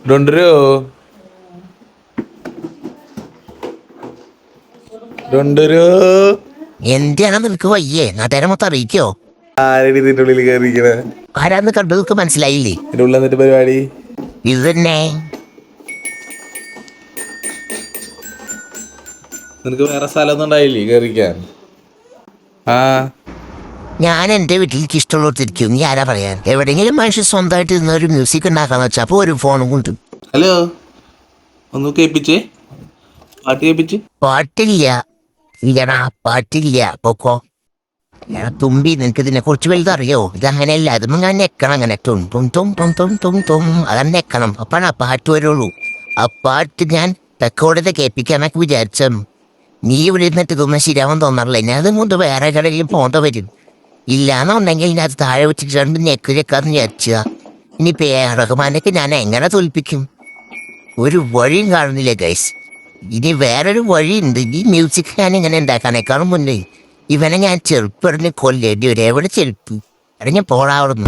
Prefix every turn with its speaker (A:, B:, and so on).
A: ഡൊണ്ടരോ ഡൊണ്ടരോ
B: എന്തിനാ നിനക്ക് വയ്യേ? നാട്ടുകാരെ മൊത്തം അറിയിക്കോ?
A: ആരടി ഇതിന്റെ ഉള്ളിൽ കയറിയിരിക്കണ?
B: ആരാന്ന് കണ്ടു നിനക്ക് മനസ്സിലായില്ലേ?
A: ഇതിന്റെ ഉള്ളിൽ എന്നിട്ട് പരിപാടി
B: ഇത് തന്നെ.
A: നിനക്ക് വേറെ സ്ഥലമൊന്നും ഉണ്ടായില്ലേ കയറിക്കാൻ? ആ
B: ഞാൻ എൻ്റെ വീട്ടിൽ എനിക്ക് ഇഷ്ടമുള്ളതിരിക്കും. നീ ആരാ പറയാൻ? എവിടെയെങ്കിലും മനുഷ്യൻ സ്വന്തമായിട്ട് ഇരുന്ന ഒരു മ്യൂസിക് ഉണ്ടാക്കാന്ന് വെച്ചാൽ അപ്പോൾ ഒരു ഫോണും കൊണ്ട്.
A: ഹലോ, ഒന്ന് കേൾപ്പിച്ചേ, പാട്ട് കേൾപ്പിച്ച്.
B: പാട്ടില്ല. ഇല്ലടാ പാട്ടില്ല. പൊക്കോ. ഞാൻ തുമ്പി, നിനക്ക് ഇതിനെ കുറിച്ച് വലുത് അറിയോ? ഇതങ്ങനെയല്ല. അതും ഞാൻ നെക്കണം. അങ്ങനെ തും തും തും തും തും തും തും അതാണ് നെക്കണം. അപ്പാണ് ആ പാട്ട് വരുള്ളൂ. ആ പാട്ട് ഞാൻ റെക്കോർഡ് കേൾപ്പിക്കാനൊക്കെ വിചാരിച്ചു. നീ ഇവിടെ ഇരുന്നിട്ട് ഇതൊന്നും ശരിയാവാൻ തോന്നാറില്ല. ഞാൻ അതും കൊണ്ട് വേറെ കടയിലും പോകേണ്ട വരും. ഇല്ലാന്നുണ്ടെങ്കിൽ ഞാൻ അത് താഴെ വെച്ചിട്ട് രണ്ട് നെക്ക് വെക്കാന്ന് വിചാരിച്ചാ. ഇനിയിപ്പോൾ റഹ്മാനൊക്കെ ഞാൻ എങ്ങനെ തോൽപ്പിക്കും? ഒരു വഴിയും കാണുന്നില്ല ഗൈസ്. ഇനി വേറൊരു വഴിയുണ്ട്. ഈ മ്യൂസിക് ഞാൻ ഇങ്ങനെ ഉണ്ടാക്കാനേക്കാളും മുന്നേ ഇവനെ ഞാൻ ചെറുപ്പറിന് കൊല്ലേണ്ടി വരും. എവിടെ ചെരുപ്പ്? അടങ്ങി പോടാവുന്നു.